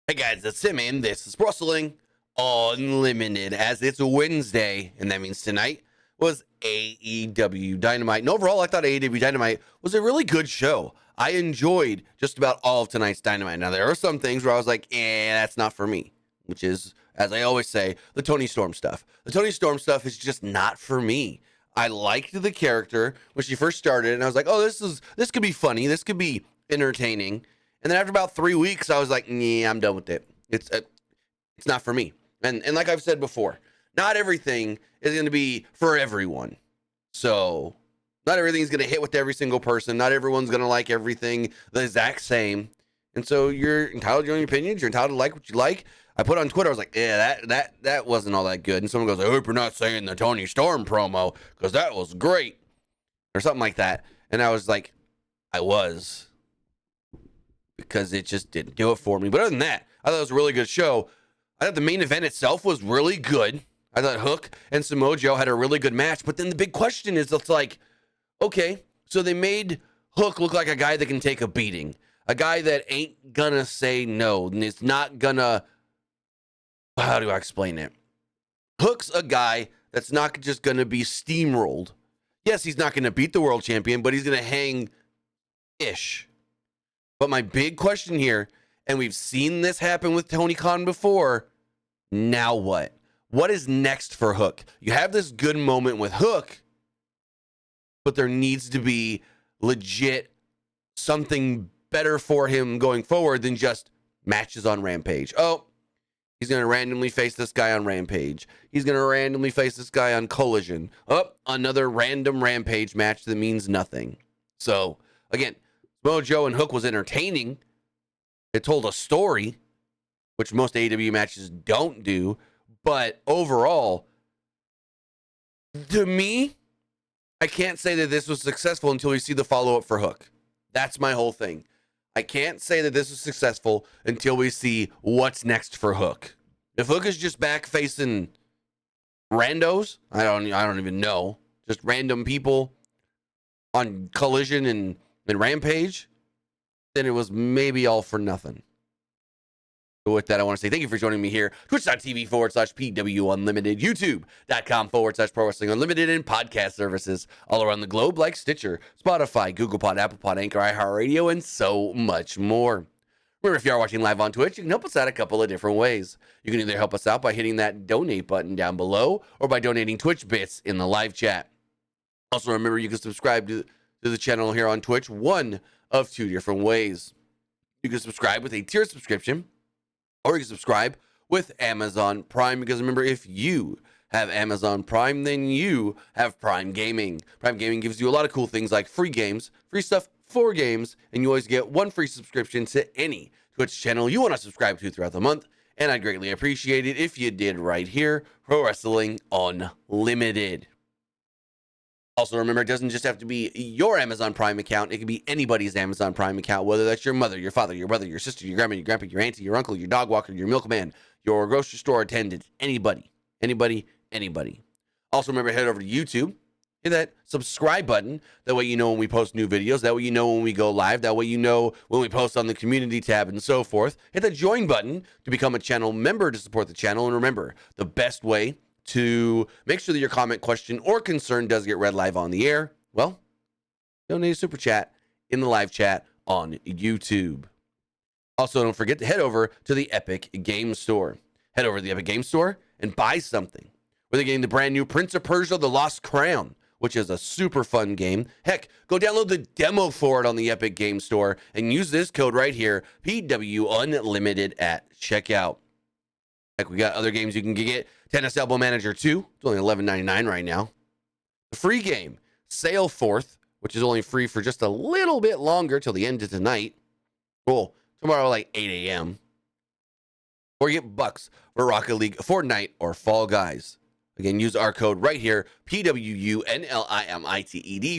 Hey guys, it's Tim, and this is Wrestling Unlimited, as it's Wednesday, and that means tonight was AEW Dynamite. And overall, I thought AEW Dynamite was a really good show. I enjoyed just about all of tonight's Dynamite. Now, there are some things where I was like, that's not for me, which is, as I always say, the Toni Storm stuff. The Toni Storm stuff is just not for me. I liked the character when she first started, and I was like, oh, this could be funny. This could be entertaining. And then after about 3 weeks, I was like, I'm done with it. It's not for me. And like I've said before, not everything is going to be for everyone. So not everything's going to hit with every single person. Not everyone's going to like everything the exact same. And so you're entitled to your own opinions. You're entitled to like what you like. I put on Twitter, I was like, that wasn't all that good. And someone goes, I hope you're not saying the Toni Storm promo, because that was great. Or something like that. And I was like, I was. Because it just didn't do it for me. But other than that, I thought it was a really good show. I thought the main event itself was really good. I thought Hook and Samoa Joe had a really good match. But then the big question is, it's like, okay, so they made Hook look like a guy that can take a beating. A guy that ain't gonna say no. And it's not gonna, how do I explain it? Hook's a guy that's not just gonna be steamrolled. Yes, he's not gonna beat the world champion, but he's gonna hang-ish. But my big question here, and we've seen this happen with Tony Khan before, now what? What is next for Hook? You have this good moment with Hook, but there needs to be legit something better for him going forward than just matches on Rampage. Oh, he's going to randomly face this guy on Rampage. He's going to randomly face this guy on Collision. Oh, another random Rampage match that means nothing. So, again, Samoa Joe and Hook was entertaining. It told a story, which most AEW matches don't do. But overall, to me, I can't say that this was successful until we see the follow-up for Hook. That's my whole thing. I can't say that this was successful until we see what's next for Hook. If Hook is just back facing randos, I don't even know. Just random people on Collision and Rampage, then it was maybe all for nothing. But with that, I want to say thank you for joining me here. Twitch.tv/PWU Unlimited, YouTube.com/Pro Wrestling Unlimited, and podcast services all around the globe like Stitcher, Spotify, Google Pod, Apple Pod, Anchor, iHeartRadio, and so much more. Remember, if you are watching live on Twitch, you can help us out a couple of different ways. You can either help us out by hitting that donate button down below, or by donating Twitch bits in the live chat. Also, remember, you can subscribe to the channel here on Twitch one of two different ways. You can subscribe with a tier subscription, or you can subscribe with Amazon Prime, because remember, if you have Amazon Prime, then you have Prime Gaming. Prime Gaming gives you a lot of cool things like free games, free stuff for games, and you always get one free subscription to any Twitch channel you want to subscribe to throughout the month, and I'd greatly appreciate it if you did right here, Pro Wrestling Unlimited. Also, remember, it doesn't just have to be your Amazon Prime account. It can be anybody's Amazon Prime account, whether that's your mother, your father, your brother, your sister, your grandma, your grandpa, your auntie, your uncle, your dog walker, your milkman, your grocery store attendant, anybody. Also, remember, head over to YouTube, hit that subscribe button. That way you know when we post new videos. That way you know when we go live. That way you know when we post on the community tab and so forth. Hit the join button to become a channel member to support the channel. And remember, the best way to make sure that your comment, question, or concern does get read live on the air, well, donate a super chat in the live chat on YouTube. Also, don't forget to head over to the Epic Game Store. Head over to the Epic Game Store and buy something. Whether getting the brand new Prince of Persia: The Lost Crown, which is a super fun game. Heck, go download the demo for it on the Epic Game Store and use this code right here, PW Unlimited at checkout. Heck, we got other games you can get. Tennis Elbow Manager 2, it's only $11.99 right now. The free game, Sail Forth, which is only free for just a little bit longer till the end of tonight. Cool. Tomorrow, like 8 a.m. Or you get bucks for Rocket League, Fortnite, or Fall Guys. Again, use our code right here, PWUNLIMITED,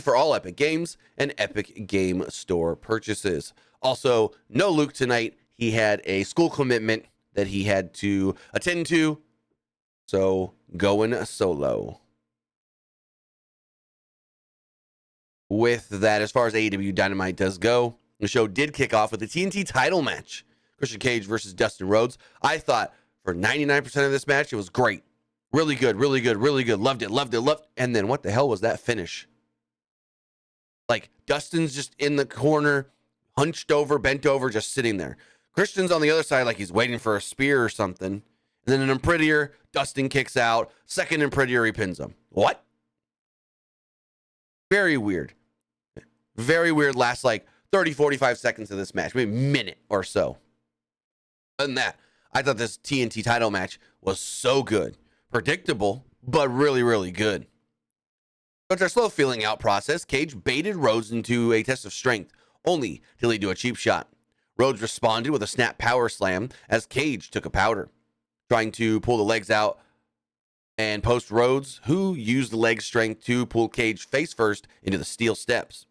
for all Epic Games and Epic Game Store purchases. Also, no Luke tonight. He had a school commitment that he had to attend to. So, going solo. With that, as far as AEW Dynamite does go, the show did kick off with a TNT title match. Christian Cage versus Dustin Rhodes. I thought for 99% of this match, it was great. Really good, really good, really good. Loved it, loved it, loved it. And then what the hell was that finish? Like, Dustin's just in the corner, hunched over, bent over, just sitting there. Christian's on the other side like he's waiting for a spear or something. And then an Imprettier, Dustin kicks out. Second Imprettier, he pins him. What? Very weird. Very weird last like 30, 45 seconds of this match. Maybe a minute or so. Other than that, I thought this TNT title match was so good. Predictable, but really, really good. But their slow feeling out process, Cage baited Rhodes into a test of strength, only to lead to a cheap shot. Rhodes responded with a snap power slam as Cage took a powder, trying to pull the legs out and post Rhodes, who used the leg strength to pull Cage face first into the steel steps.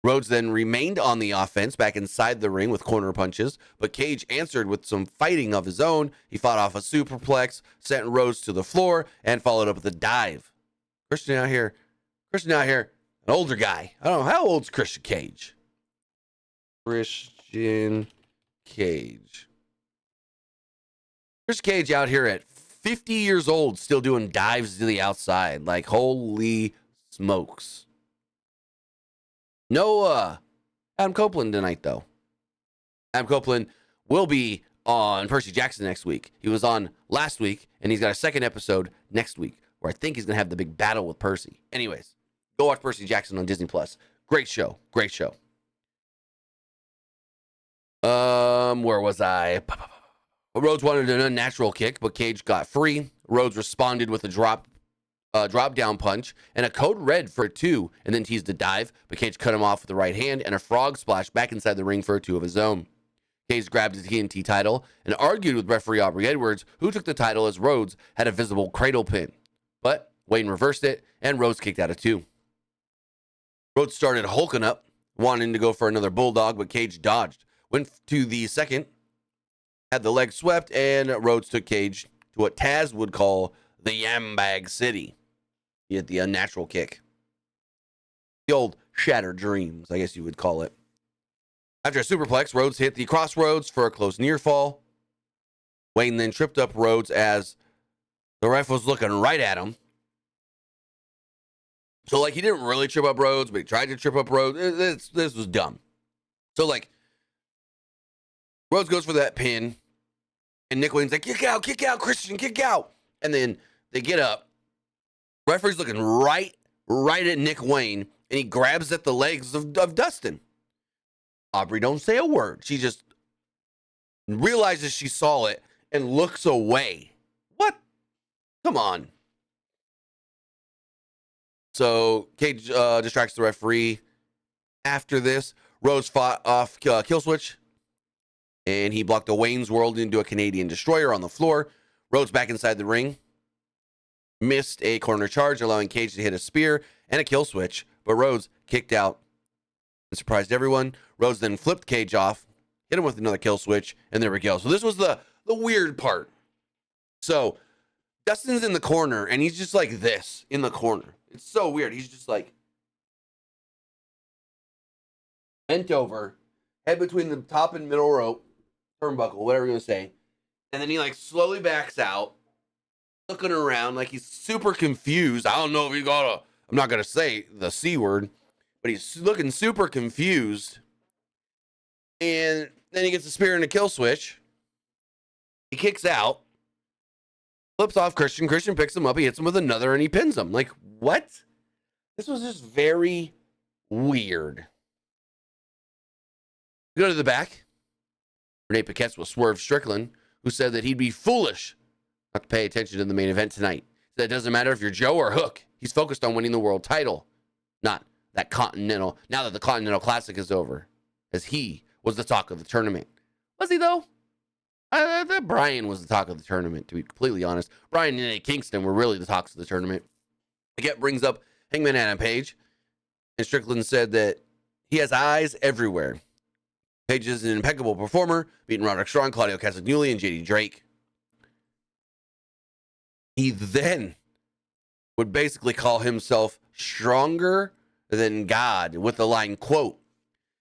Rhodes then remained on the offense back inside the ring with corner punches, but Cage answered with some fighting of his own. He fought off a superplex, sent Rhodes to the floor, and followed up with a dive. Christian out here, an older guy. I don't know, how old's Christian Cage? Christian Cage out here at 50 years old, still doing dives to the outside. Like, holy smokes. No Adam Copeland tonight, though. Adam Copeland will be on Percy Jackson next week. He was on last week, and he's got a second episode next week where I think he's going to have the big battle with Percy. Anyways, go watch Percy Jackson on Disney+. Great show. Great show. Where was I? Rhodes wanted an unnatural kick, but Cage got free. Rhodes responded with a drop down punch and a code red for a 2, and then teased a dive, but Cage cut him off with the right hand and a frog splash back inside the ring for a 2 of his own. Cage grabbed the TNT title and argued with referee Aubrey Edwards, who took the title as Rhodes had a visible cradle pin. But Wayne reversed it, and Rhodes kicked out a 2. Rhodes started hulking up, wanting to go for another bulldog, but Cage dodged. Went to the second, had the leg swept, and Rhodes took Cage to what Taz would call the Yambag City. He had the unnatural kick. The old shattered dreams, I guess you would call it. After a superplex, Rhodes hit the crossroads for a close near fall. Wayne then tripped up Rhodes as the ref was looking right at him. So, like, he didn't really trip up Rhodes, but he tried to trip up Rhodes. This was dumb. So, like, Rhodes goes for that pin, and Nick Wayne's like, kick out, Christian, kick out. And then they get up. Referee's looking right at Nick Wayne, and he grabs at the legs of Dustin. Aubrey don't say a word. She just realizes she saw it and looks away. What? Come on. So Cage distracts the referee. After this, Rhodes fought off kill switch, and he blocked a Wayne's World into a Canadian Destroyer on the floor. Rhodes back inside the ring. Missed a corner charge, allowing Cage to hit a spear and a kill switch, but Rhodes kicked out and surprised everyone. Rhodes then flipped Cage off, hit him with another kill switch, and there we go. So this was the weird part. So Dustin's in the corner, and he's just like this in the corner. It's so weird. He's just like bent over, head between the top and middle rope, turnbuckle, whatever you're going to say. And then he like slowly backs out, looking around like he's super confused. I don't know if he got I'm not going to say the C word, but he's looking super confused. And then he gets a spear and a kill switch. He kicks out, flips off Christian. Christian picks him up. He hits him with another, and he pins him. Like, what? This was just very weird. We go to the back. Renee Paquette's with Swerve Strickland, who said that he'd be foolish not to pay attention to the main event tonight. That it doesn't matter if you're Joe or Hook. He's focused on winning the world title, not that Continental. Now that the Continental Classic is over, as he was the talk of the tournament. Was he, though? I thought Brian was the talk of the tournament, to be completely honest. Brian and Eddie Kingston were really the talks of the tournament. Paquette brings up Hangman Adam Page, and Strickland said that he has eyes everywhere. Page is an impeccable performer, beating Roderick Strong, Claudio Castagnoli, and JD Drake. He then would basically call himself stronger than God with the line, quote,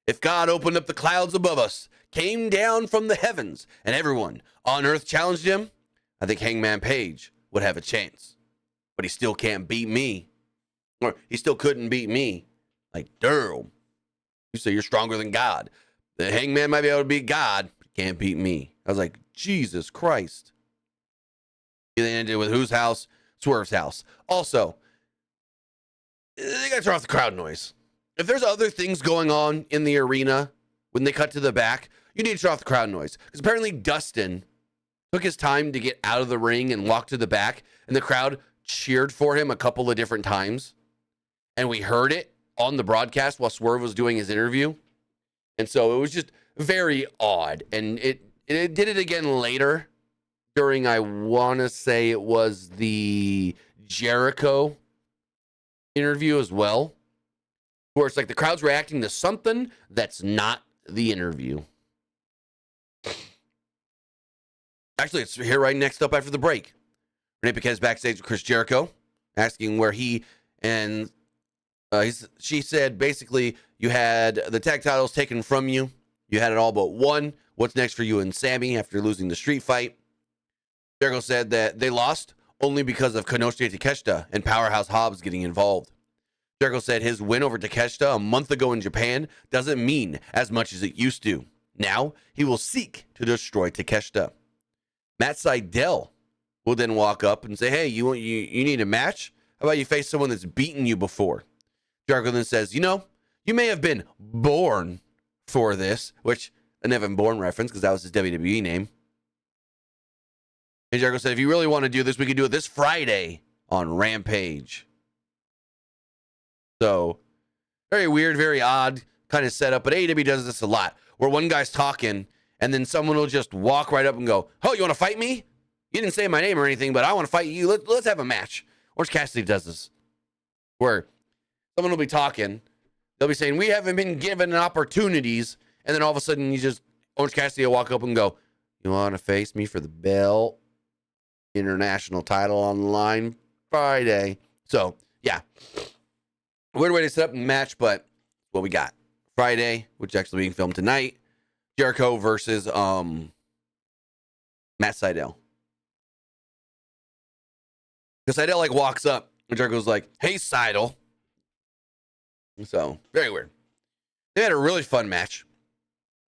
If God opened up the clouds above us, came down from the heavens, and everyone on earth challenged him, I think Hangman Page would have a chance. But he still can't beat me. Or he still couldn't beat me. Like, damn. You say you're stronger than God. The Hangman might be able to beat God, but he can't beat me. I was like, Jesus Christ. They ended with whose house? Swerve's house. Also, they got to turn off the crowd noise. If there's other things going on in the arena when they cut to the back, you need to turn off the crowd noise. Because apparently Dustin took his time to get out of the ring and walk to the back, and the crowd cheered for him a couple of different times. And we heard it on the broadcast while Swerve was doing his interview. And so it was just very odd. And it did it again later during, I want to say it was the Jericho interview as well, where it's like the crowd's reacting to something that's not the interview. Actually, it's here right next up after the break. Renee Paquette's backstage with Chris Jericho, asking where he and she said basically you had the tag titles taken from you. You had it all but one. What's next for you and Sammy after losing the street fight? Jericho said that they lost only because of Konosuke Takeshita and Powerhouse Hobbs getting involved. Jericho said his win over Takeshita a month ago in Japan doesn't mean as much as it used to. Now he will seek to destroy Takeshita. Matt Sydal will then walk up and say, hey, you need a match? How about you face someone that's beaten you before? Jericho then says, you may have been born for this, which an Evan Bourne reference because that was his WWE name. And Jericho said, if you really want to do this, we can do it this Friday on Rampage. So, very weird, very odd kind of setup. But AEW does this a lot, where one guy's talking, and then someone will just walk right up and go, oh, you want to fight me? You didn't say my name or anything, but I want to fight you. Let's have a match. Orange Cassidy does this, where someone will be talking. They'll be saying, we haven't been given opportunities. And then all of a sudden, Orange Cassidy will walk up and go, you want to face me for the belt? International title on the line Friday. So, yeah. Weird way to set up a match, but what we got. Friday, which is actually being filmed tonight. Jericho versus Matt Sydal. Because Sydal walks up and Jericho's like, hey, Sydal. So, very weird. They had a really fun match.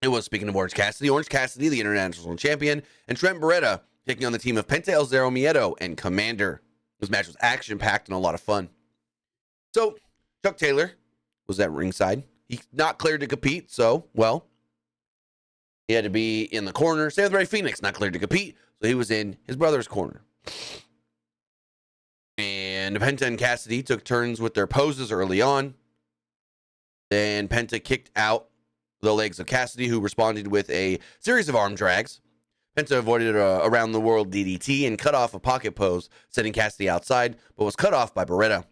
It was, speaking of Orange Cassidy, the international champion, and Trent Beretta taking on the team of Penta El Zero Miedo and Commander. This match was action-packed and a lot of fun. So, Chuck Taylor was at ringside. He's not cleared to compete, so, he had to be in the corner. Same with Ray Phoenix, not cleared to compete, so he was in his brother's corner. And Penta and Cassidy took turns with their poses early on. Then Penta kicked out the legs of Cassidy, who responded with a series of arm drags. Penta avoided a around-the-world DDT and cut off a pocket pose, sending Cassidy outside, but was cut off by Beretta.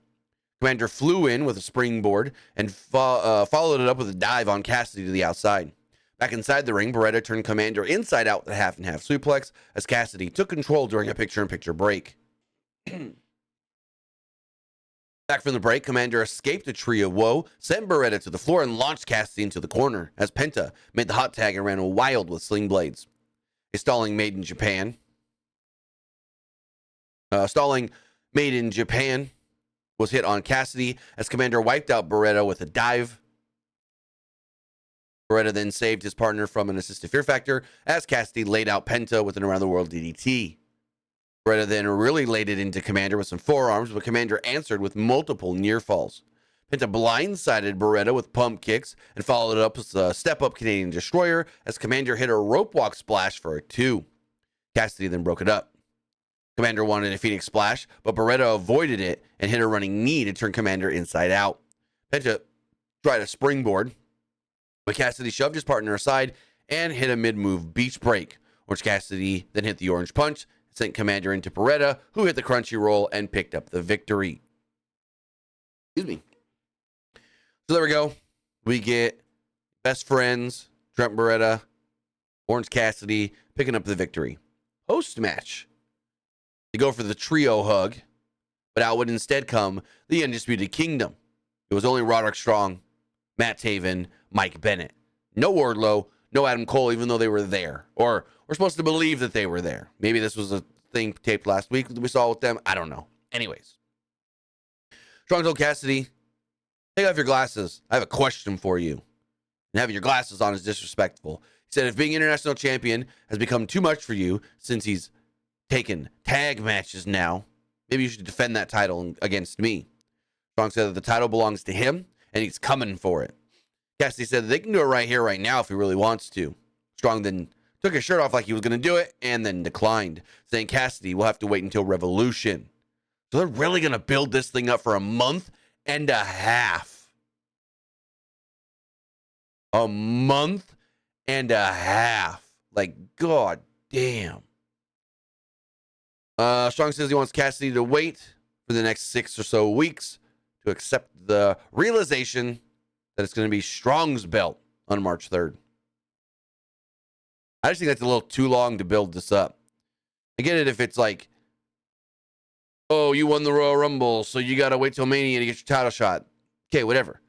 Commander flew in with a springboard and followed it up with a dive on Cassidy to the outside. Back inside the ring, Beretta turned Commander inside out with a half-and-half suplex as Cassidy took control during a picture-in-picture break. Back from the break, Commander escaped a tree of woe, sent Beretta to the floor, and launched Cassidy into the corner as Penta made the hot tag and ran wild with sling blades. A stalling made in Japan was hit on Cassidy as Commander wiped out Beretta with a dive. Beretta then saved his partner from an assisted fear factor as Cassidy laid out Penta with an around-the-world DDT. Beretta then really laid it into Commander with some forearms, but Commander answered with multiple near falls. Penta blindsided Beretta with pump kicks and followed it up with a step-up Canadian Destroyer as Commander hit a rope walk splash for a 2. Cassidy then broke it up. Commander wanted a Phoenix Splash, but Beretta avoided it and hit a running knee to turn Commander inside out. Penta tried a springboard, but Cassidy shoved his partner aside and hit a mid-move beach break. Orange Cassidy then hit the orange punch, sent Commander into Beretta, who hit the crunchy roll and picked up the victory. Excuse me. So there we go. We get best friends, Trent Beretta, Orange Cassidy, picking up the victory. Post-match, they go for the trio hug, but out would instead come the Undisputed Kingdom. It was only Roderick Strong, Matt Taven, Mike Bennett. No Wardlow, no Adam Cole, even though they were there. Or we're supposed to believe that they were there. Maybe this was a thing taped last week that we saw with them. I don't know. Anyways. Strong told Cassidy, take off your glasses. I have a question for you. And having your glasses on is disrespectful. He said, if being international champion has become too much for you since he's taken tag matches now, maybe you should defend that title against me. Strong said that the title belongs to him and he's coming for it. Cassidy said that they can do it right here, right now if he really wants to. Strong then took his shirt off like he was going to do it and then declined, saying Cassidy will have to wait until Revolution. So they're really going to build this thing up for a month and a half. A month and a half. Like, god damn. Strong says he wants Cassidy to wait for the next 6 or so weeks to accept the realization that it's going to be Strong's belt on March 3rd. I just think that's a little too long to build this up. I get it if it's like, oh, you won the Royal Rumble, so you got to wait till Mania to get your title shot. Okay, whatever.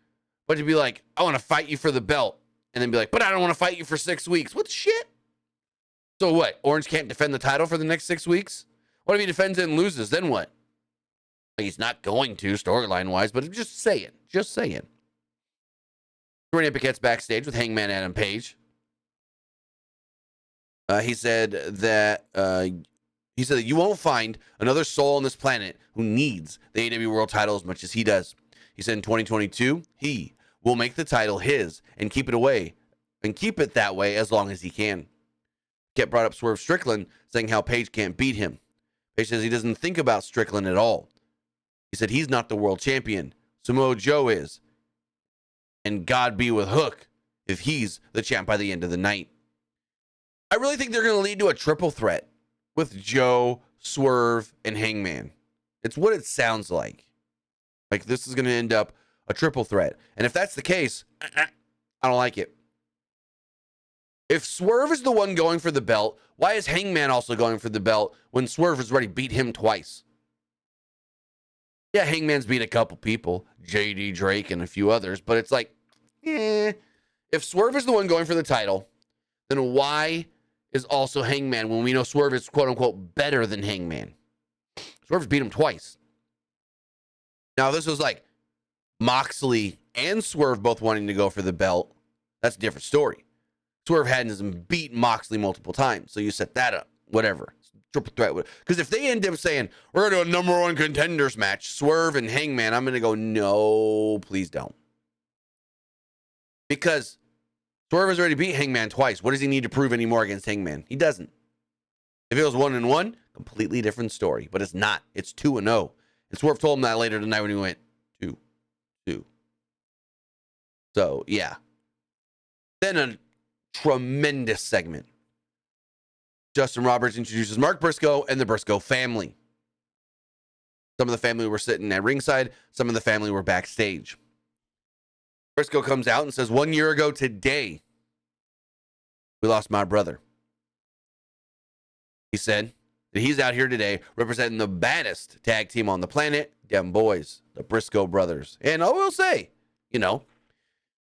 But to be like, I want to fight you for the belt, and then be like, but I don't want to fight you for 6 weeks. What the shit? So what? Orange can't defend the title for the next 6 weeks? What if he defends it and loses? Then what? He's not going to, storyline-wise, but just saying. Just saying. Jordan Piquette's backstage with Hangman Adam Page. He said that you won't find another soul on this planet who needs the AEW World Title as much as he does. He said in 2022, he will make the title his and keep it away and keep it that way as long as he can. Piquette brought up Swerve Strickland, saying how Page can't beat him. Page says he doesn't think about Strickland at all. He said he's not the world champion. Samoa Joe is. And God be with Hook if he's the champ by the end of the night. I really think they're going to lead to a triple threat with Joe, Swerve, and Hangman. It's what it sounds like. Like this is going to end up a triple threat. And if that's the case, I don't like it. If Swerve is the one going for the belt, why is Hangman also going for the belt when Swerve has already beat him twice? Yeah, Hangman's beat a couple people, JD Drake and a few others, but it's like, if Swerve is the one going for the title, then why is also Hangman when we know Swerve is quote-unquote better than Hangman? Swerve's beat him twice. Now, this was like Moxley and Swerve both wanting to go for the belt. That's a different story. Swerve hadn't beaten Moxley multiple times, so you set that up. Whatever. Triple threat. Because if they end up saying, we're going to do a number one contenders match, Swerve and Hangman, I'm going to go, no, please don't. Because Swerve has already beat Hangman twice. What does he need to prove anymore against Hangman? He doesn't. If it was 1-1, completely different story. But it's not. It's 2-0. And Swerve told him that later tonight when he went 2-2. So, yeah. Then a tremendous segment. Justin Roberts introduces Mark Briscoe and the Briscoe family. Some of the family were sitting at ringside. Some of the family were backstage. Briscoe comes out and says, 1 year ago today, we lost my brother. He said that he's out here today representing the baddest tag team on the planet, them boys, the Briscoe brothers. And I will say,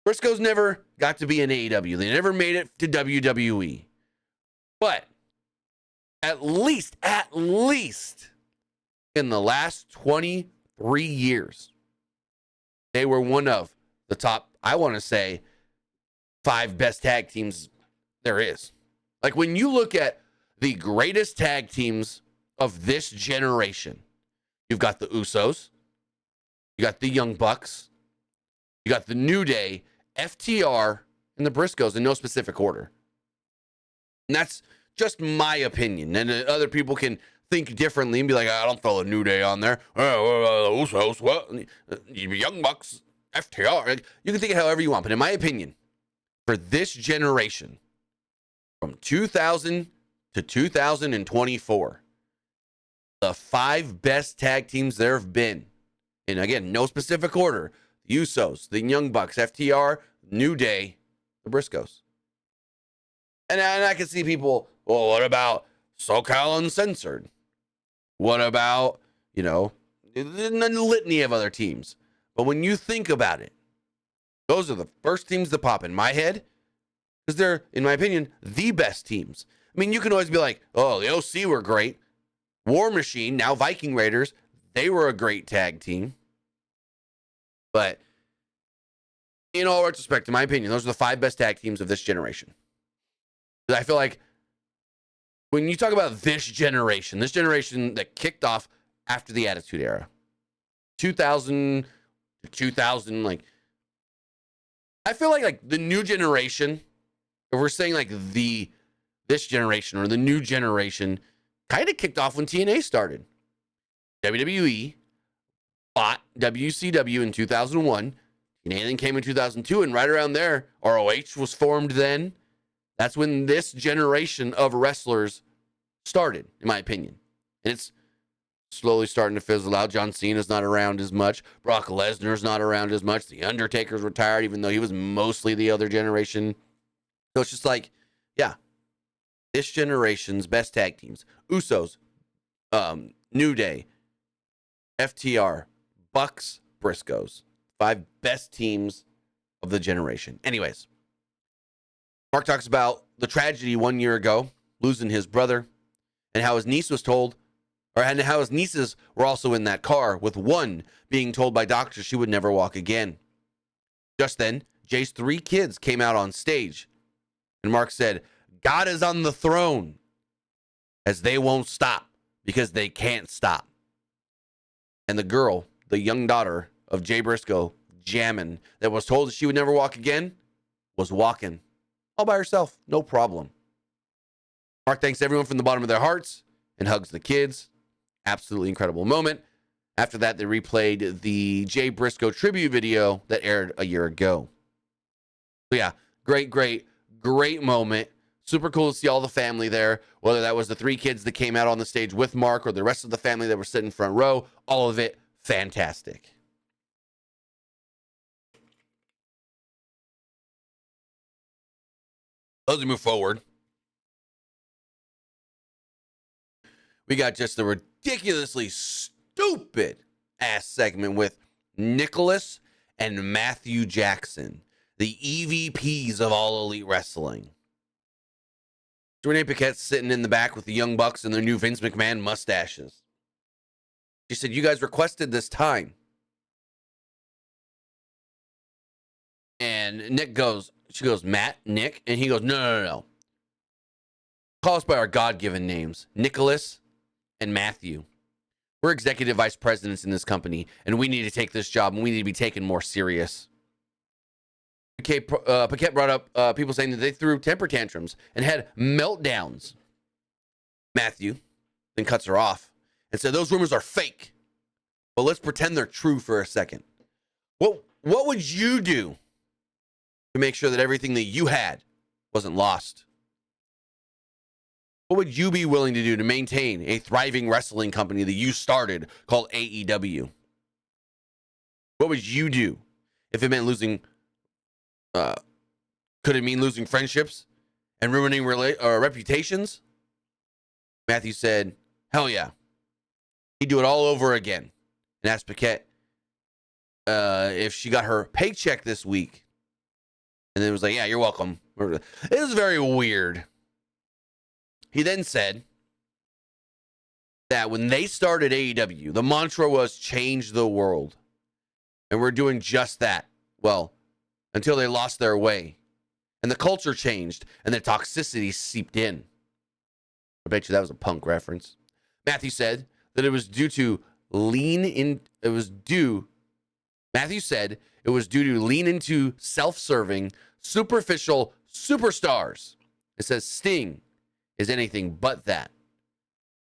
Briscoe's never got to be in AEW. They never made it to WWE. But at least in the last 23 years, they were one of the top, I want to say, 5 best tag teams there is. Like when you look at the greatest tag teams of this generation, you've got the Usos, you got the Young Bucks, you got the New Day, FTR, and the Briscoes in no specific order. And that's just my opinion. And other people can think differently and be like, I don't throw a New Day on there. Usos, what? Young Bucks, FTR. You can think it however you want. But in my opinion, for this generation, from 2000 to 2024, the 5 best tag teams there have been, and again, no specific order, the Usos, the Young Bucks, FTR, New Day, the Briscoes. And I can see people, well, what about SoCal Uncensored? What about, a litany of other teams? But when you think about it, Those are the first teams that pop in my head because they're, in my opinion, the best teams. I mean, you can always be like, oh, the OC were great. War Machine, now Viking Raiders, they were a great tag team. But in all retrospect, in my opinion, those are the 5 best tag teams of this generation. I feel like when you talk about this generation that kicked off after the Attitude Era, 2000 to 2000, like, I feel like the new generation, if we're saying like this generation or the new generation, kind of kicked off when TNA started. WWE bought WCW in 2001. TNA then came in 2002, and right around there, ROH was formed then. That's when this generation of wrestlers started, in my opinion. And it's slowly starting to fizzle out. John Cena's not around as much. Brock Lesnar's not around as much. The Undertaker's retired, even though he was mostly the other generation. So it's just like, yeah, this generation's best tag teams. Usos, New Day, FTR, Bucks, Briscoes. 5 best teams of the generation. Anyways, Mark talks about the tragedy 1 year ago, losing his brother, and how his niece was told, and how his nieces were also in that car, with one being told by doctors she would never walk again. Just then, Jay's 3 kids came out on stage, and Mark said, God is on the throne, as they won't stop, because they can't stop. And the girl, the young daughter of Jay Briscoe, Jammin', that was told that she would never walk again, was walking all by herself, no problem. Mark thanks everyone from the bottom of their hearts and hugs the kids. Absolutely incredible moment. After that, they replayed the Jay Briscoe tribute video that aired a year ago. So yeah, great moment. Super cool to see all the family there, whether that was the 3 kids that came out on the stage with Mark or the rest of the family that were sitting front row. All of it fantastic. As we move forward, we got just a ridiculously stupid ass segment with Nicholas and Matthew Jackson, the EVPs of All Elite Wrestling. Renee Paquette's sitting in the back with the Young Bucks and their new Vince McMahon mustaches. She said, you guys requested this time. And she goes, Matt, Nick? And he goes, no. Call us by our God-given names, Nicholas and Matthew. We're executive vice presidents in this company, and we need to take this job, and we need to be taken more serious. Paquette brought up people saying that they threw temper tantrums and had meltdowns. Matthew then cuts her off and said, those rumors are fake, but let's pretend they're true for a second. What would you do to make sure that everything that you had wasn't lost? What would you be willing to do to maintain a thriving wrestling company that you started called AEW? What would you do if it meant losing? Could it mean losing friendships and ruining reputations? Matthew said, hell yeah. He'd do it all over again. And asked Paquette if she got her paycheck this week. And then it was like, yeah, you're welcome. It was very weird. He then said that when they started AEW, the mantra was change the world. And we're doing just that. Well, until they lost their way. And the culture changed, and the toxicity seeped in. I bet you that was a Punk reference. Matthew said that it was due to Matthew said it was due to lean into self-serving, superficial superstars. It says Sting is anything but that.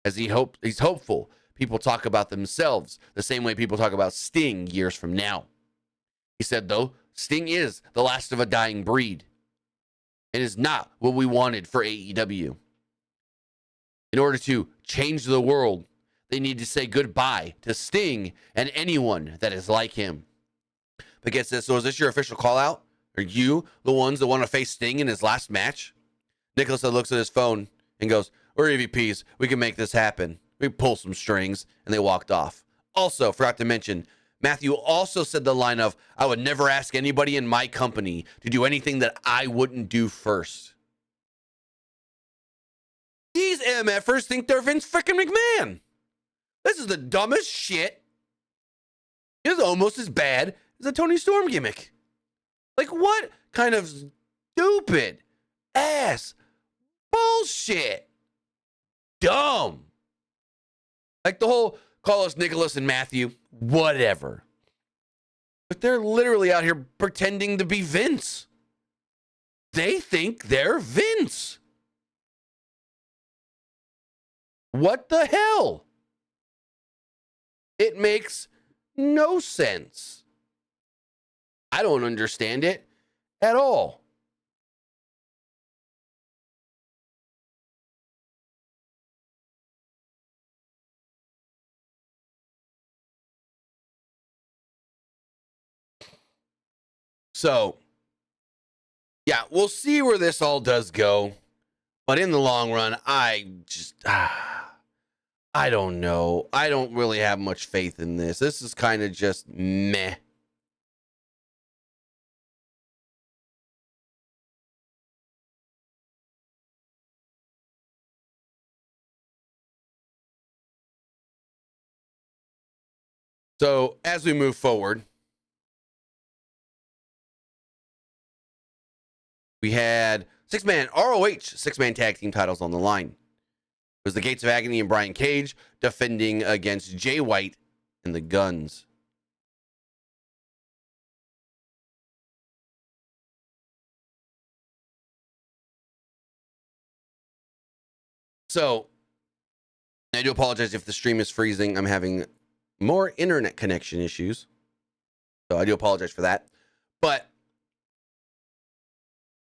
As he's hopeful people talk about themselves the same way people talk about Sting years from now. He said, though, Sting is the last of a dying breed and is not what we wanted for AEW. In order to change the world, they need to say goodbye to Sting and anyone that is like him. But get this, so is this your official call out? Are you the ones that want to face Sting in his last match? Nicholas looks at his phone and goes, we're EVPs. We can make this happen. We pull some strings. And they walked off. Also, forgot to mention, Matthew also said the line of, I would never ask anybody in my company to do anything that I wouldn't do first. These MFers think they're Vince frickin' McMahon. This is the dumbest shit. It's almost as bad as the Tony Storm gimmick. Like, what kind of stupid ass bullshit? Dumb. Like the whole Carlos, Nicholas, and Matthew, whatever. But they're literally out here pretending to be Vince. They think they're Vince. What the hell? It makes no sense. I don't understand it at all. So, yeah, we'll see where this all does go. But in the long run, I don't know. I don't really have much faith in this. This is kind of just meh. So, as we move forward, we had six-man ROH six-man tag team titles on the line. It was the Gates of Agony and Brian Cage defending against Jay White and the Guns. So, I do apologize if the stream is freezing. I'm having more internet connection issues. So I do apologize for that. But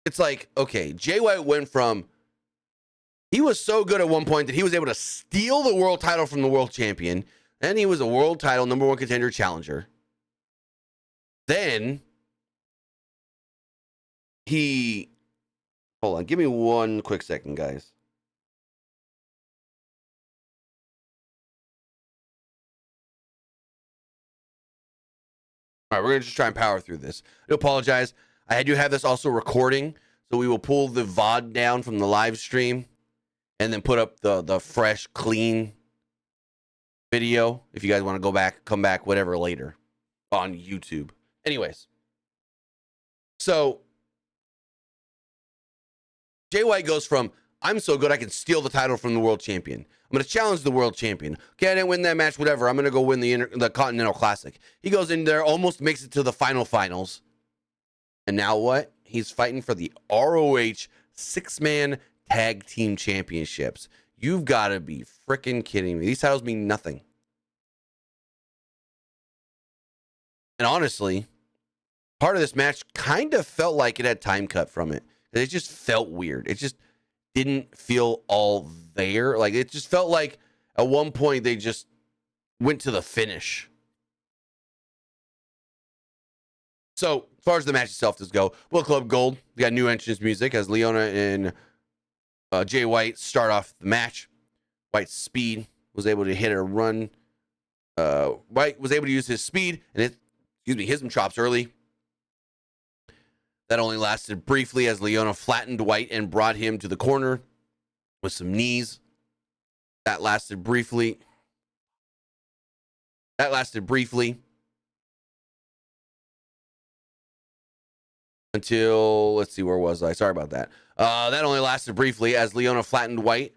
it's like, okay, Jay White went from, he was so good at one point that he was able to steal the world title from the world champion. Then he was a world title number one contender challenger. Then he, hold on, give me one quick second, guys. All right, we're going to just try and power through this. I do apologize. I do have this also recording, so we will pull the VOD down from the live stream and then put up the fresh, clean video if you guys want to go back, come back, whatever, later on YouTube. Anyways, so Jay White goes from, I'm so good I can steal the title from the world champion. I'm going to challenge the world champion. Okay, I didn't win that match, whatever. I'm going to go win the Continental Classic. He goes in there, almost makes it to the finals. And now what? He's fighting for the ROH six-man tag team championships. You've got to be freaking kidding me. These titles mean nothing. And honestly, part of this match kind of felt like it had time cut from it. It just felt weird. It just didn't feel all there. Like, it just felt like at one point they just went to the finish. So, as far as the match itself does go, Bullet Club Gold, we got new entrance music as Leona and Jay White start off the match. White's speed was able to hit a run. White was able to use his speed and hit some chops early. That only lasted briefly as Leona flattened White and brought him to the corner with some knees. That lasted briefly. Until, let's see, where was I? Sorry about that. That only lasted briefly as Leona flattened White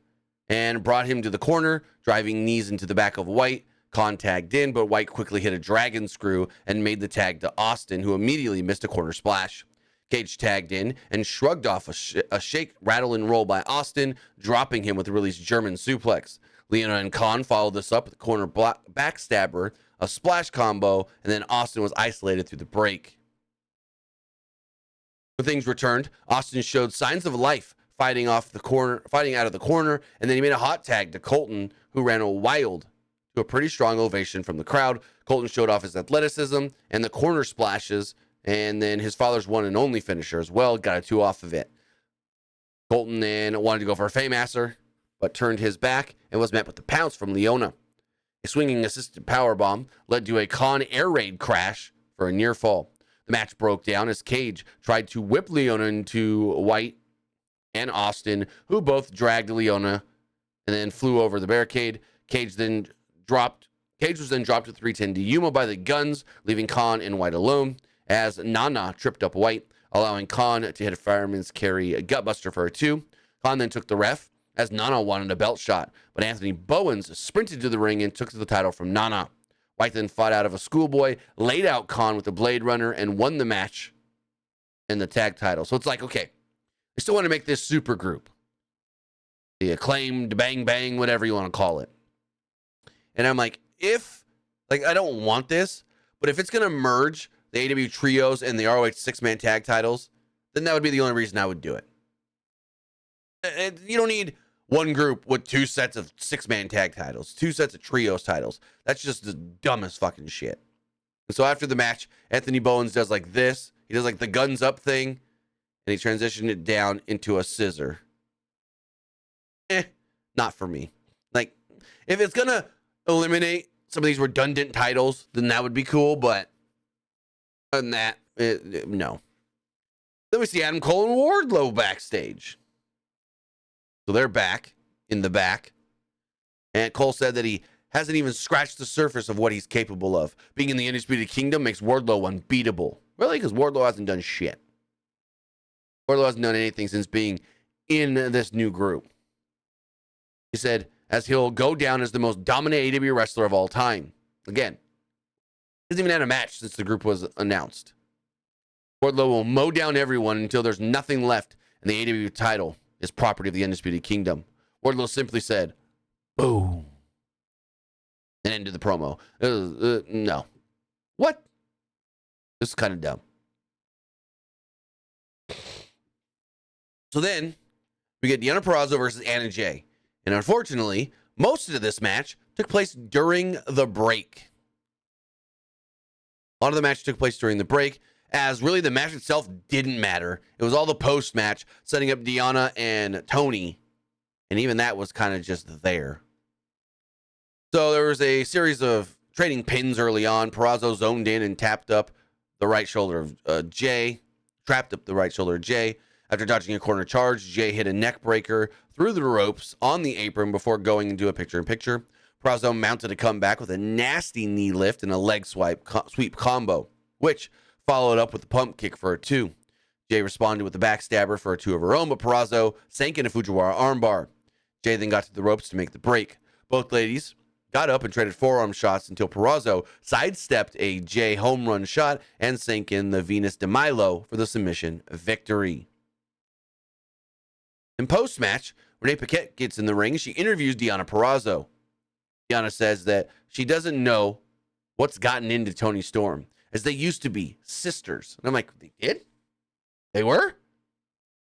and brought him to the corner, driving knees into the back of White. Khan tagged in, but White quickly hit a dragon screw and made the tag to Austin, who immediately missed a corner splash. Cage tagged in and shrugged off a shake, rattle, and roll by Austin, dropping him with a released German suplex. Leona and Khan followed this up with a corner backstabber, a splash combo, and then Austin was isolated through the break. When things returned, Austin showed signs of life, fighting out of the corner, and then he made a hot tag to Colton, who ran wild to a pretty strong ovation from the crowd. Colton showed off his athleticism and the corner splashes, and then his father's one and only finisher as well, got a 2 off of it. Colton then wanted to go for a Faymaster, but turned his back and was met with the pounce from Leona. A swinging assisted powerbomb led to a Khan air raid crash for a near fall. The match broke down as Cage tried to whip Leona into White and Austin, who both dragged Leona and then flew over the barricade. Cage was then dropped to 310 to Yuma by the Guns, leaving Khan and White alone as Nana tripped up White, allowing Khan to hit a fireman's carry a gutbuster for a 2. Khan then took the ref as Nana wanted a belt shot, but Anthony Bowens sprinted to the ring and took the title from Nana. White then fought out of a schoolboy, laid out Khan with a Blade Runner, and won the match and the tag title. So it's like, okay, we still want to make this super group. The Acclaimed, Bang Bang, whatever you want to call it. And I'm like, I don't want this, but if it's going to merge the AEW trios and the ROH 6-man tag titles, then that would be the only reason I would do it. And you don't need one group with 2 sets of 6-man tag titles, 2 sets of trios titles. That's just the dumbest fucking shit. And so after the match, Anthony Bowens does like this. He does like the guns up thing, and he transitioned it down into a scissor. Not for me. Like, if it's going to eliminate some of these redundant titles, then that would be cool, but other than that, no. Then we see Adam Cole and Wardlow backstage. So they're back in the back. And Cole said that he hasn't even scratched the surface of what he's capable of. Being in the Undisputed Kingdom makes Wardlow unbeatable. Really? Because Wardlow hasn't done shit. Wardlow hasn't done anything since being in this new group. He said, as he'll go down as the most dominant AEW wrestler of all time. Again, hasn't even had a match since the group was announced. Wardlow will mow down everyone until there's nothing left, and the AEW title is property of the Undisputed Kingdom. Wardlow simply said, boom, and ended the promo. No. What? This is kind of dumb. So then, we get Deonna Purrazzo versus Anna Jay. And unfortunately, most of this match took place during the break. A lot of the match took place during the break, as really the match itself didn't matter. It was all the post-match, setting up Deonna and Tony, and even that was kind of just there. So there was a series of trading pins early on. Purrazzo zoned in and tapped up the right shoulder of Jay, trapped up the right shoulder of Jay. After dodging a corner charge, Jay hit a neck breaker through the ropes on the apron before going into a picture-in-picture. Purrazzo mounted a comeback with a nasty knee lift and a leg sweep combo, which followed up with a pump kick for a 2. Jay responded with a backstabber for a 2 of her own, but Purrazzo sank in a Fujiwara armbar. Jay then got to the ropes to make the break. Both ladies got up and traded forearm shots until Purrazzo sidestepped a Jay home run shot and sank in the Venus de Milo for the submission victory. In post-match, Renee Paquette gets in the ring. She interviews Deonna Purrazzo. Deonna says that she doesn't know what's gotten into Toni Storm, as they used to be sisters. And I'm like, they did? They were?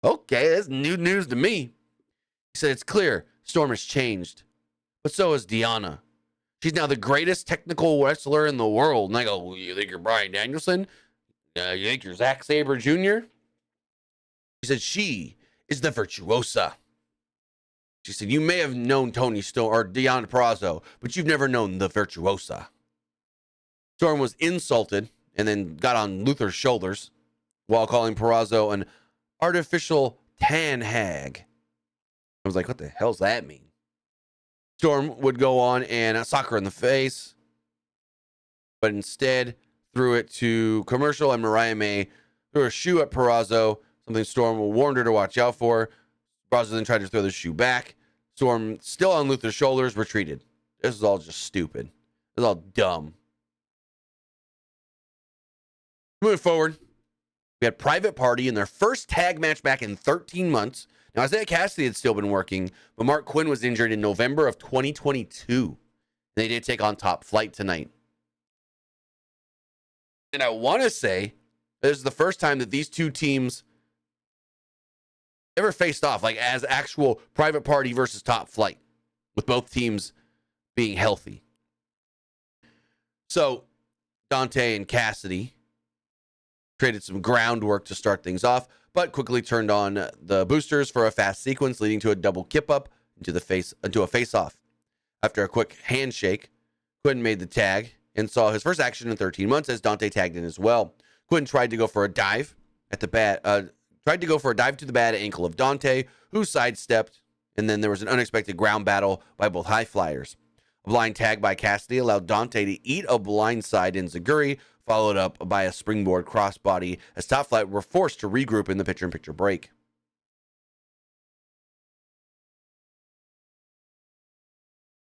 Okay, that's new news to me. He said, it's clear Storm has changed, but so has Deonna. She's now the greatest technical wrestler in the world. And I go, well, you think you're Bryan Danielson? You think you're Zack Sabre Jr.? He said, she is the virtuosa. She said, you may have known Toni Storm or Deonna Purrazzo, but you've never known the virtuosa. Storm was insulted and then got on Luther's shoulders while calling Purrazzo an artificial tan hag. I was like, what the hell's that mean? Storm would go on and sock her in the face, but instead threw it to commercial, and Mariah May threw a shoe at Purrazzo, something Storm warned her to watch out for. Purrazzo then tried to throw the shoe back. Storm, still on Luther's shoulders, retreated. This is all just stupid. This is all dumb. Moving forward, we had Private Party in their first tag match back in 13 months. Now, Isaiah Cassidy had still been working, but Mark Quinn was injured in November of 2022. They did take on Top Flight tonight. And I want to say this is the first time that these two teams ever faced off, like as actual Private Party versus Top Flight, with both teams being healthy. So, Dante and Cassidy created some groundwork to start things off, but quickly turned on the boosters for a fast sequence, leading to a double kip up into a face-off. After a quick handshake, Quinn made the tag and saw his first action in 13 months as Dante tagged in as well. Quinn tried to go for a dive at the dive to the bad ankle of Dante, who sidestepped, and then there was an unexpected ground battle by both high flyers. A blind tag by Cassidy allowed Dante to eat a blindside enziguri, followed up by a springboard crossbody as Top Flight were forced to regroup in the picture-in-picture break.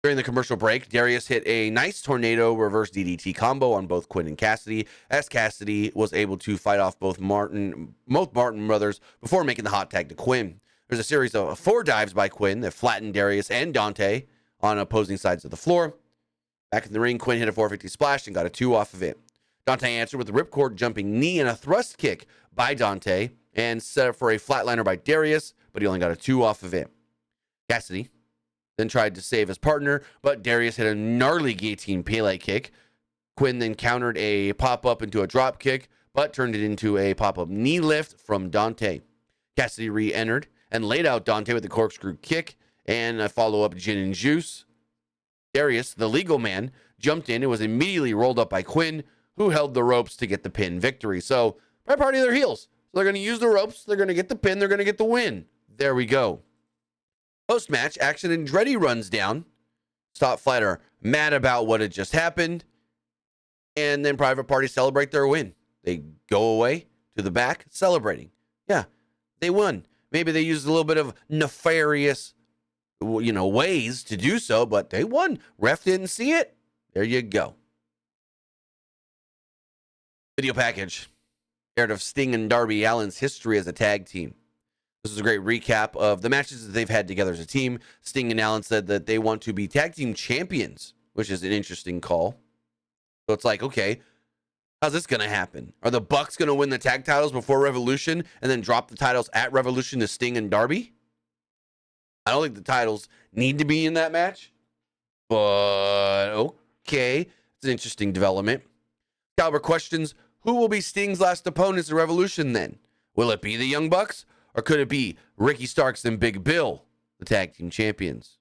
During the commercial break, Darius hit a nice tornado reverse DDT combo on both Quinn and Cassidy, as Cassidy was able to fight off both Martin brothers before making the hot tag to Quinn. There's a series of 4 dives by Quinn that flattened Darius and Dante on opposing sides of the floor. Back in the ring, Quinn hit a 450 splash and got a 2 off of it. Dante answered with a ripcord jumping knee and a thrust kick by Dante and set up for a flatliner by Darius, but he only got a 2 off of it. Cassidy then tried to save his partner, but Darius hit a gnarly guillotine Pele kick. Quinn then countered a pop-up into a drop kick, but turned it into a pop-up knee lift from Dante. Cassidy re-entered and laid out Dante with a corkscrew kick and a follow-up gin and juice. Darius, the legal man, jumped in and was immediately rolled up by Quinn, who held the ropes to get the pin victory. So, by party of their heels. So they're going to use the ropes, they're going to get the pin, they're going to get the win. There we go. Post-match, Action Andretti runs down. Top Flight are mad about what had just happened. And then Private Party celebrate their win. They go away to the back celebrating. Yeah, they won. Maybe they used a little bit of nefarious, ways to do so, but they won. Ref didn't see it. There you go. Video package aired of Sting and Darby Allin's history as a tag team. This is a great recap of the matches that they've had together as a team. Sting and Allin said that they want to be tag team champions, which is an interesting call. So it's like, okay, how's this going to happen? Are the Bucks going to win the tag titles before Revolution and then drop the titles at Revolution to Sting and Darby? I don't think the titles need to be in that match, but okay. It's an interesting development. Caliber questions, who will be Sting's last opponents at Revolution then? Will it be the Young Bucks? Or could it be Ricky Starks and Big Bill, the tag team champions?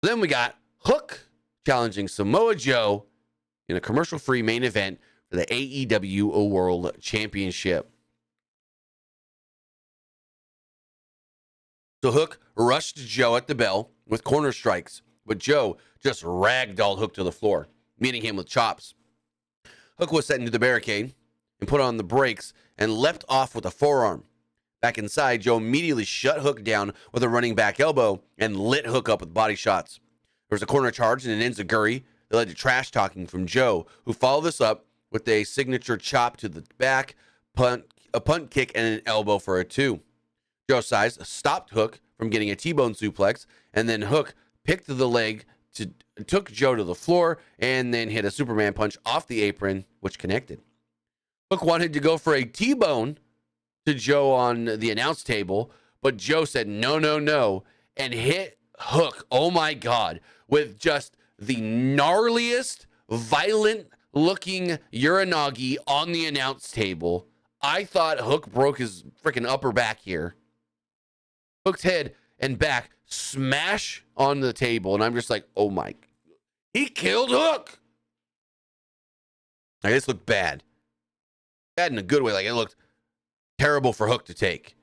Then we got Hook challenging Samoa Joe in a commercial-free main event for the AEW World Championship. So Hook rushed Joe at the bell with corner strikes, but Joe just ragdolled Hook to the floor, meeting him with chops. Hook was set into the barricade and put on the brakes and leapt off with a forearm. Back inside, Joe immediately shut Hook down with a running back elbow and lit Hook up with body shots. There was a corner charge and an enziguri that led to trash talking from Joe, who followed this up with a signature chop to the back, a punt kick, and an elbow for a 2. Joe Size stopped Hook from getting a T-bone suplex, and then Hook picked the leg, took Joe to the floor, and then hit a Superman punch off the apron, which connected. Hook wanted to go for a T-bone to Joe on the announce table, but Joe said no, and hit Hook, oh my God, with just the gnarliest, violent-looking uranagi on the announce table. I thought Hook broke his freaking upper back here. Hook's head and back smash on the table, and I'm just like, oh my, he killed Hook. I guess looked bad. Bad in a good way. Like, it looked terrible for Hook to take.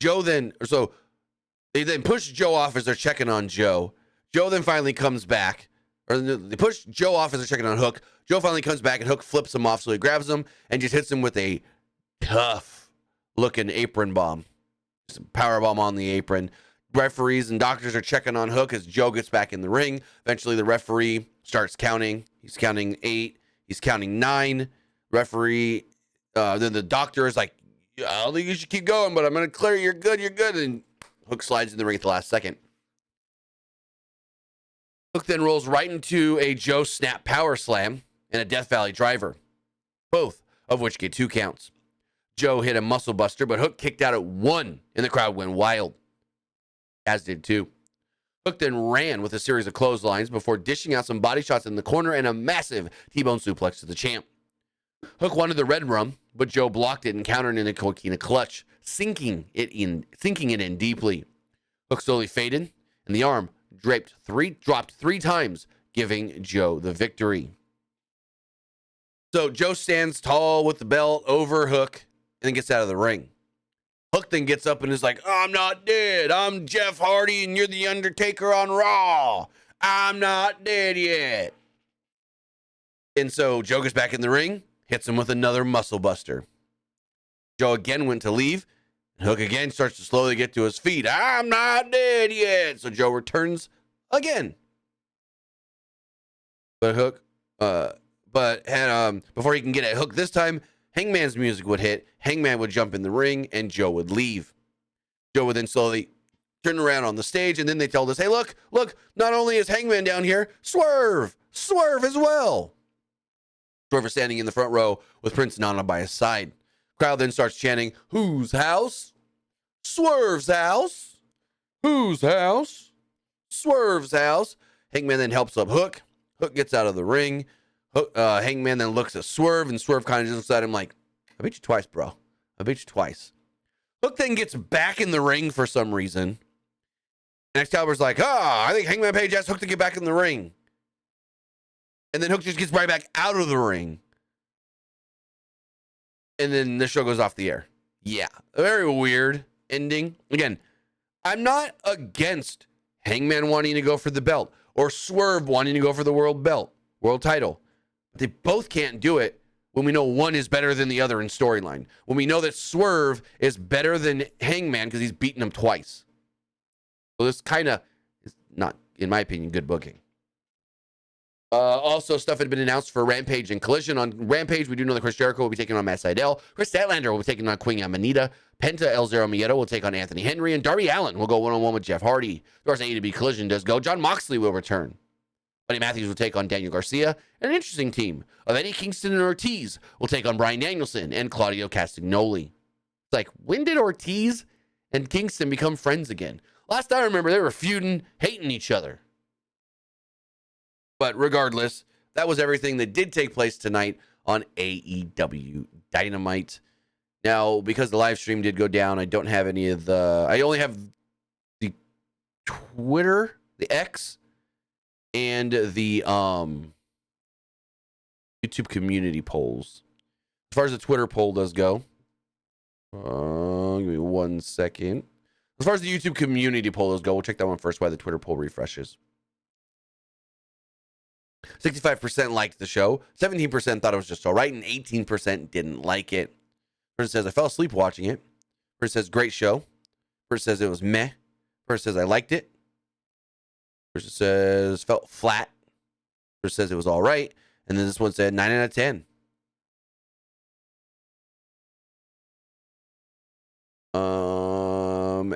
They then push Joe off as they're checking on Joe. Joe then finally comes back. Or they push Joe off as they're checking on Hook. Joe finally comes back and Hook flips him off, so he grabs him and just hits him with a tough-looking apron bomb. Just a power bomb on the apron. Referees and doctors are checking on Hook as Joe gets back in the ring. Eventually, the referee starts counting. He's counting 8. He's counting 9. Referee... then the doctor is like, I don't think you should keep going, but I'm going to clear you. You're good. And Hook slides in the ring at the last second. Hook then rolls right into a Joe snap power slam and a Death Valley driver, both of which get 2 counts. Joe hit a muscle buster, but Hook kicked out at 1, and the crowd went wild, as did 2. Hook then ran with a series of clotheslines before dishing out some body shots in the corner and a massive T-bone suplex to the champ. Hook wanted the red rum, but Joe blocked it and countered in a coquina clutch, sinking it in deeply. Hook slowly faded, and the arm dropped three times, giving Joe the victory. So Joe stands tall with the belt over Hook and then gets out of the ring. Hook then gets up and is like, I'm not dead. I'm Jeff Hardy and you're the Undertaker on Raw. I'm not dead yet. And so Joe gets back in the ring, hits him with another muscle buster. Joe again went to leave. And Hook again starts to slowly get to his feet. I'm not dead yet. So Joe returns again. But Hook, before he can get at Hook this time, Hangman's music would hit. Hangman would jump in the ring, and Joe would leave. Joe would then slowly turn around on the stage, and then they told us, hey, look, not only is Hangman down here, Swerve as well. Swerve is standing in the front row with Prince Nana by his side. Crowd then starts chanting, whose house? Swerve's house. Whose house? Swerve's house. Hangman then helps up Hook. Hook gets out of the ring. Hangman then looks at Swerve, and Swerve kind of just looks at him like, I beat you twice, bro. I beat you twice. Hook then gets back in the ring for some reason. And Excalibur's like, I think Hangman Page asked Hook to get back in the ring. And then Hook just gets right back out of the ring. And then the show goes off the air. Yeah, a very weird ending. Again, I'm not against Hangman wanting to go for the belt or Swerve wanting to go for the world title. But they both can't do it when we know one is better than the other in storyline. When we know that Swerve is better than Hangman because he's beaten him twice. So this kind of is not, in my opinion, good booking. Also, stuff had been announced for Rampage and Collision. On Rampage, we do know that Chris Jericho will be taking on Matt Sydal. Chris Statlander will be taking on Queen Amanita. Penta El Zero Miedo will take on Anthony Henry. And Darby Allin will go one-on-one with Jeff Hardy. Of course, AEW Collision does go. John Moxley will return. Buddy Matthews will take on Daniel Garcia. And an interesting team of Eddie Kingston and Ortiz will take on Bryan Danielson and Claudio Castagnoli. It's like, when did Ortiz and Kingston become friends again? Last I remember, they were feuding, hating each other. But regardless, that was everything that did take place tonight on AEW Dynamite. Now, because the live stream did go down, I don't have any of the... I only have the Twitter, the X, and the YouTube community polls. As far as the Twitter poll does go... give me 1 second. As far as the YouTube community poll does go, we'll check that one first while the Twitter poll refreshes. 65% liked the show, 17% thought it was just all right, and 18% didn't like it. Person says, I fell asleep watching it. Person says, great show. Person says, it was meh. Person says, I liked it. Person says, felt flat. Person says, it was all right. And then this one said, 9 out of 10.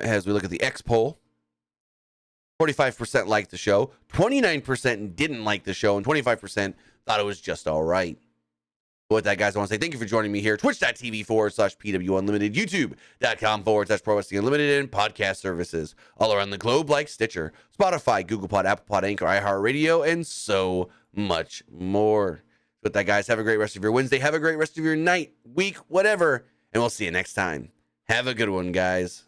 As we look at the X poll, 45% liked the show, 29% didn't like the show, and 25% thought it was just all right. With that, guys, I want to say thank you for joining me here. Twitch.tv/PWU Unlimited, YouTube.com/Pro Wrestling Unlimited, and podcast services all around the globe like Stitcher, Spotify, Google Pod, Apple Pod, Anchor, iHeartRadio, and so much more. With that, guys, have a great rest of your Wednesday. Have a great rest of your night, week, whatever, and we'll see you next time. Have a good one, guys.